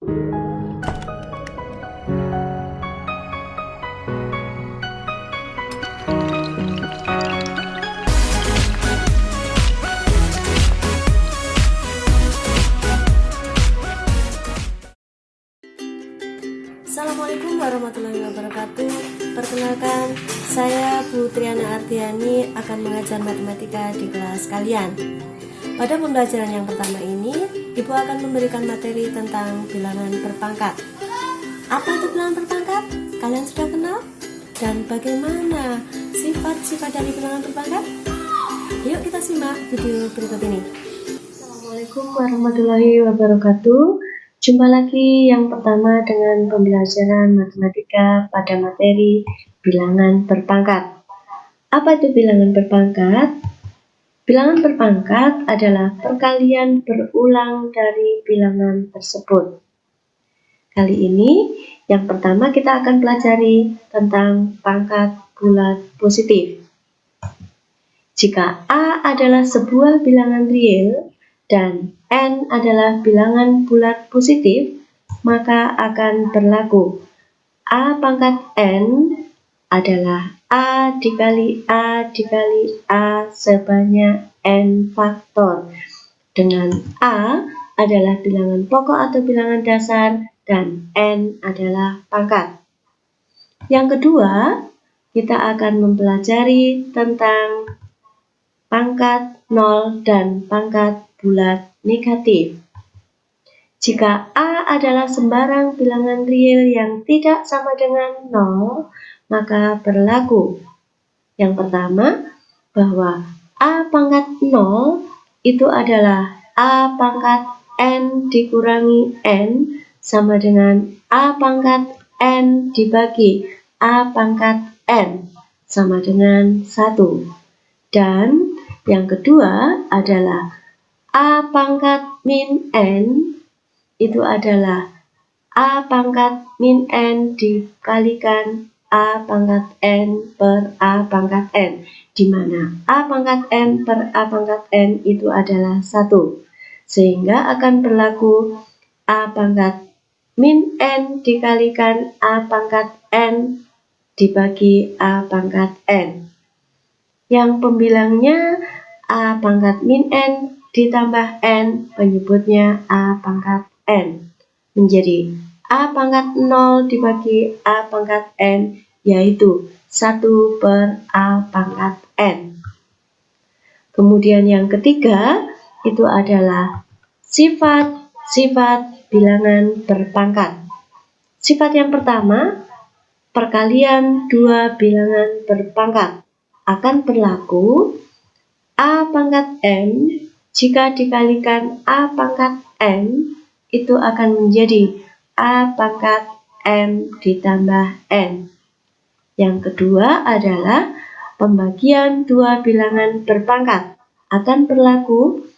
Assalamualaikum warahmatullahi wabarakatuh. Perkenalkan, saya Bu Triana Ardiani akan mengajar matematika di kelas kalian. Pada pembelajaran yang pertama ini, Ibu akan memberikan materi tentang bilangan berpangkat. Apa itu bilangan berpangkat? Kalian sudah kenal? Dan bagaimana sifat-sifat dari bilangan berpangkat? Yuk kita simak video berikut ini. Assalamualaikum warahmatullahi wabarakatuh. Jumpa lagi yang pertama dengan pembelajaran matematika pada materi bilangan berpangkat. Apa itu bilangan berpangkat? Bilangan berpangkat adalah perkalian berulang dari bilangan tersebut. Kali ini yang pertama kita akan pelajari tentang pangkat bulat positif. Jika A adalah sebuah bilangan real dan N adalah bilangan bulat positif, maka akan berlaku A pangkat N adalah A dikali A dikali A sebanyak N faktor, dengan A adalah bilangan pokok atau bilangan dasar dan N adalah pangkat. Yang kedua, kita akan mempelajari tentang pangkat 0 dan pangkat bulat negatif. Jika A adalah sembarang bilangan real yang tidak sama dengan 0, maka berlaku yang pertama, bahwa A pangkat 0 itu adalah A pangkat N dikurangi N sama dengan A pangkat N dibagi A pangkat N sama dengan 1. Dan yang kedua adalah A pangkat min N itu adalah A pangkat min N dikalikan A pangkat N per A pangkat N, di mana A pangkat N per A pangkat N itu adalah 1. Sehingga akan berlaku A pangkat min N dikalikan A pangkat N dibagi A pangkat N. Yang pembilangnya A pangkat min N ditambah N, penyebutnya A pangkat N, menjadi A pangkat 0 dibagi A pangkat N, yaitu 1 per A pangkat N. Kemudian yang ketiga, itu adalah sifat-sifat bilangan berpangkat. Sifat yang pertama, perkalian dua bilangan berpangkat akan berlaku A pangkat N jika dikalikan A pangkat N itu akan menjadi A pangkat M ditambah N. Yang kedua adalah pembagian dua bilangan berpangkat akan berlaku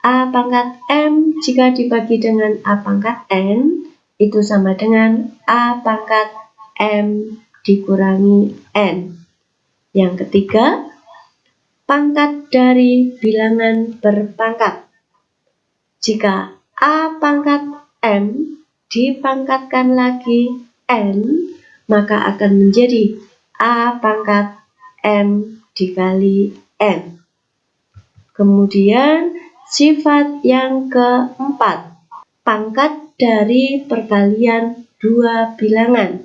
A pangkat M jika dibagi dengan A pangkat N itu sama dengan A pangkat M dikurangi N. Yang ketiga, pangkat dari bilangan berpangkat. Jika A pangkat M dipangkatkan lagi N, maka akan menjadi A pangkat M dikali N. Kemudian sifat yang keempat, pangkat dari perkalian dua bilangan.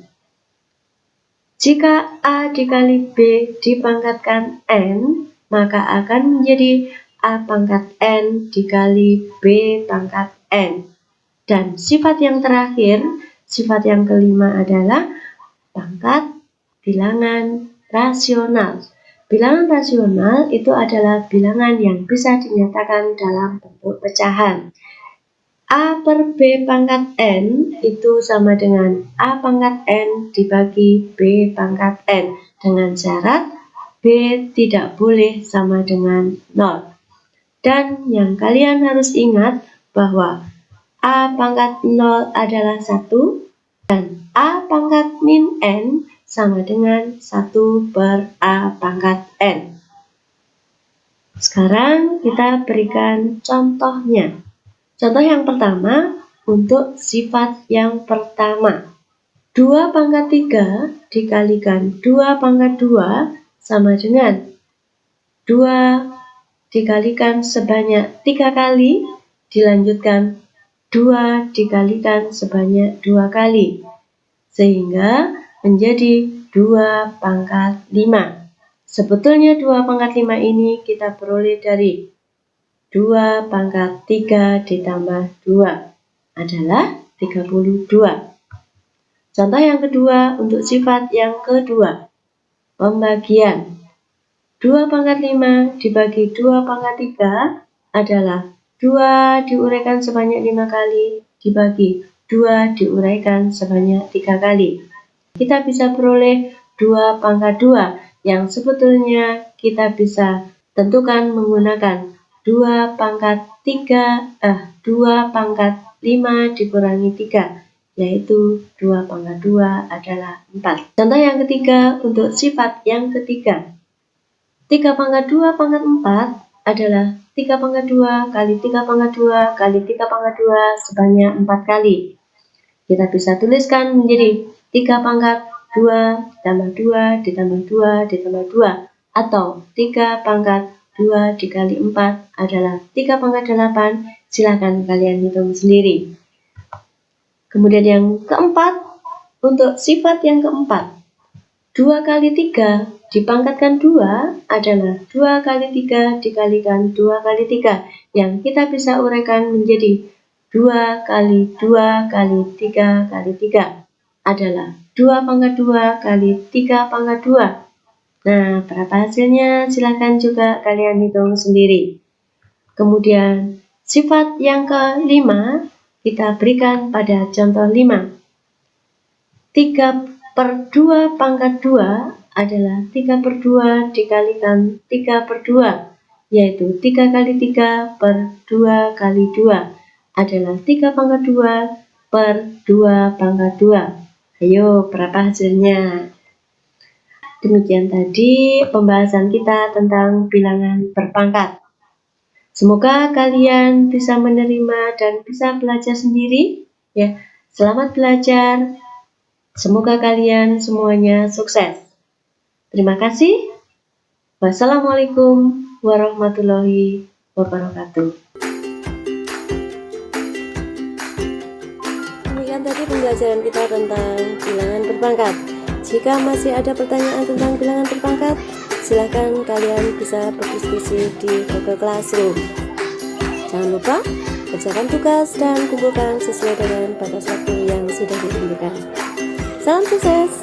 Jika A dikali B dipangkatkan N, maka akan menjadi A pangkat N dikali B pangkat N. Dan sifat yang terakhir, sifat yang kelima adalah pangkat bilangan rasional. Bilangan rasional itu adalah bilangan yang bisa dinyatakan dalam bentuk pecahan. A per B pangkat N itu sama dengan A pangkat N dibagi B pangkat N, dengan syarat B tidak boleh sama dengan 0. Dan yang kalian harus ingat bahwa A pangkat 0 adalah 1 dan A pangkat min N sama dengan 1 per A pangkat N. Sekarang kita berikan contohnya. Contoh yang pertama, untuk sifat yang pertama. 2 pangkat 3 dikalikan 2 pangkat 2 sama dengan 2 dikalikan sebanyak 3 kali, dilanjutkan 2 dikalikan sebanyak 2 kali, sehingga menjadi 2 pangkat 5. Sebetulnya 2 pangkat 5 ini kita peroleh dari 2 pangkat 3 ditambah 2 adalah 32. Contoh yang kedua untuk sifat yang kedua, pembagian. 2 pangkat 5 dibagi 2 pangkat 3 adalah 2 diuraikan sebanyak 5 kali dibagi 2 diuraikan sebanyak 3 kali. Kita bisa peroleh 2 pangkat 2 yang sebetulnya kita bisa tentukan menggunakan 2 pangkat 5 dikurangi 3, yaitu 2 pangkat 2 adalah 4. Contoh yang ketiga untuk sifat yang ketiga. 3 pangkat 2 pangkat 4 adalah 3 pangkat 2 kali 3 pangkat 2 kali 3 pangkat 2 sebanyak 4 kali. Kita bisa tuliskan menjadi 3 pangkat 2 ditambah 2 ditambah 2 ditambah 2, atau 3 pangkat 2 dikali 4 adalah 3 pangkat 8. Silahkan kalian hitung sendiri. Kemudian yang keempat, untuk sifat yang keempat, 2 kali 3 dipangkatkan 2 adalah 2 kali 3 dikalikan 2 kali 3, yang kita bisa uraikan menjadi 2 kali 2 kali 3 kali 3 adalah 2 pangkat 2 kali 3 pangkat 2. Nah, berapa hasilnya? Silahkan juga kalian hitung sendiri. Kemudian sifat yang kelima kita berikan pada contoh 5. 3/2 pangkat 2 adalah 3/2 dikalikan 3/2, yaitu 3 kali 3 per 2 kali 2 adalah 3 pangkat 2 per 2 pangkat 2. Ayo, berapa hasilnya? Demikian tadi pembahasan kita tentang bilangan berpangkat. Semoga kalian bisa menerima dan bisa belajar sendiri ya. Selamat belajar. Semoga kalian semuanya sukses. Terima kasih. Wassalamualaikum warahmatullahi wabarakatuh. Demikian tadi pembelajaran kita tentang bilangan berpangkat. Jika masih ada pertanyaan tentang bilangan berpangkat, silakan kalian bisa berdiskusi di Google Classroom. Jangan lupa kerjakan tugas dan kumpulkan sesuai dengan batas waktu yang sudah ditentukan. Salam sukses.